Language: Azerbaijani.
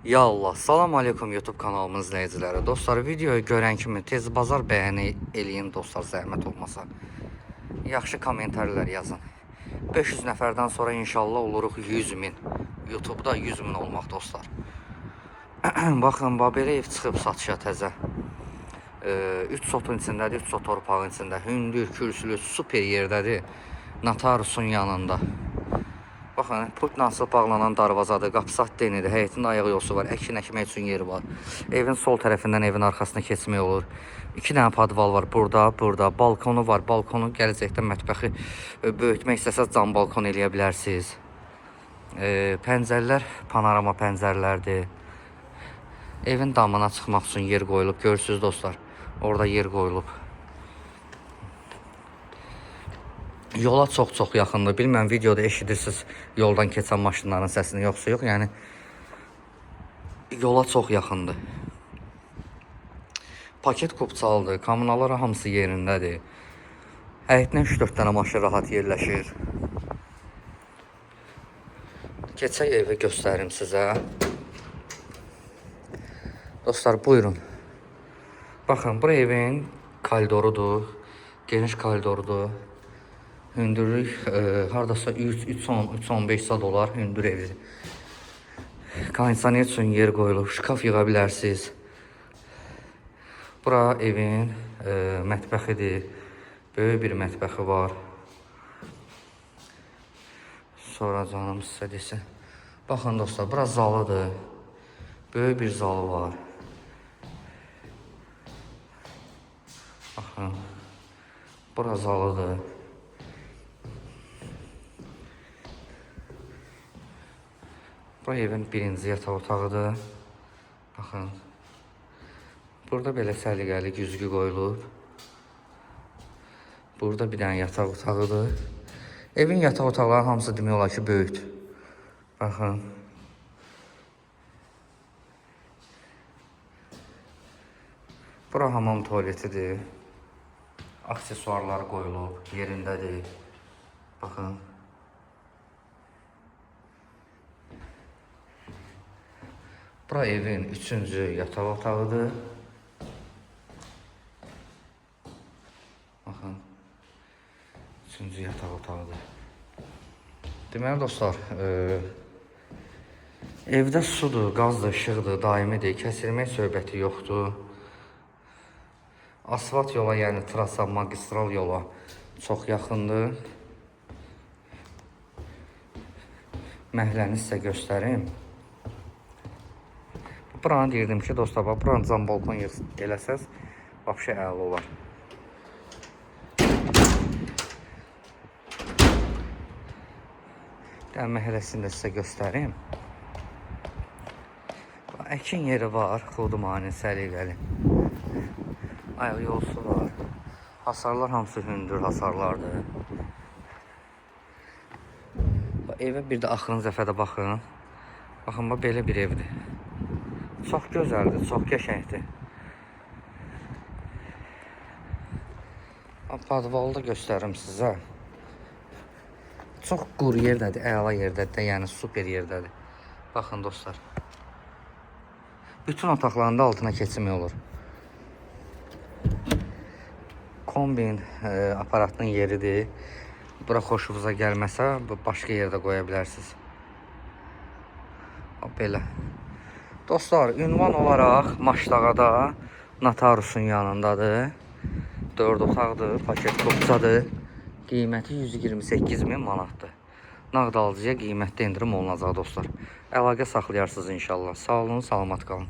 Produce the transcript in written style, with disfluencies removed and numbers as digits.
Ya Allah, salam aleykum YouTube kanalımın izləyiciləri. Dostlar, videoyu görən kimi tez bazar bəyəni eləyin dostlar, zəhmət olmasa. Yaxşı komentarlar yazın. 500 nəfərdən sonra inşallah oluruq 100 min. YouTube'da 100 min olmaq dostlar. Baxın, belə ev çıxıb satışa təzə. 3 sotun içindədir, 3 sot torpağın içində. Hündür, kürsülü, super yerdədir. Natarusun yanında. Baxın, pultla asıb bağlanan darvazadır, qapısı denidir, həyətində ayaq yolsu var, əkin əkmək üçün yeri var. Evin sol tərəfindən evin arxasına keçmək olur. 2 dənə padval var, burada, balkonu var. Balkonu gələcəkdə mətbəxi böyütmək istəsəz cam balkon eləyə bilərsiniz. Pəncərlər panorama pəncərlərdir. Evin damına çıxmaq üçün yer qoyulub, görürsünüz dostlar, orada yer qoyulub. Yola çox yaxındır. Bilməm, videoda eşidirsiniz yoldan keçən maşınların səsini, yoxsa yox. Yəni, yola çox yaxındır. Paket kupçalıdır. Kommunallar hamısı yerindədir. Həyətinə 3-4 dənə maşın rahat yerləşir. Keçək evi göstərim sizə. Dostlar, buyurun. Baxın, bu evin koridorudur. Geniş koridorudur. Hündürlük hardasa 3-15 dolar hündür evi. Kondisioner üçün yer qoyulub, şkaf yığa bilərsiniz. Bura evin mətbəxidir. Böyük bir mətbəxi var. Sonra canım sizə desin. Baxın dostlar, bura zalıdır. Böyük bir zalı var. Baxın, bura zalıdır. Bu evin birinci yataq otağıdır. Baxın. Burada belə səliqəli güzgü qoyulub. Burada bir dənə yataq otağıdır. Evin yataq otaqları hamısı demək olar ki, böyükdür. Baxın. Bura hamam tualetidir. Aksesuarlar qoyulub, yerindədir. Baxın. Bura evin 3-cü yataq otağıdır. Baxın. 3-cü yataq otağıdır. Deməli dostlar, evdə sudur, qazdır, işıqdır, daimidir, kəsilmək söhbəti yoxdur. Asfalt yola, yəni trasa, magistral yola çox yaxındır. Məhləni sizə göstərim. Buranı deyirdim ki, dostlar, buranı cam balkon eləsəz, vəbşə əla olar. Məhəlləsini də sizə göstərim. Əkin yeri var, xudumani, səliqəli. Ayaq yolsu var. Hasarlar hamısı hündür hasarlardır. Evə bir də axırıncı dəfədə baxın. Baxın, belə bir evdir. Çox gözəldir, çox qəşəngdir. Padvalı da göstərim sizə. Çox quru yerdədir, əla yerdədir, yəni super yerdədir. Baxın dostlar. Bütün otaqlarında altına keçmək olur. Kombin aparatının yeridir. Bura xoşunuza gəlməsə, başqa yerdə qoya bilərsiniz. Belə. Dostlar, ünvan olaraq Maşdağada Natarusun yanındadır. 4 otaqdır, paket kupçadır. Qiyməti 128 min manatdır. Nağd alıcıya qiymətdə endirim olunacaq dostlar. Əlaqə saxlayarsınız inşallah. Sağ olun, salamat qalın.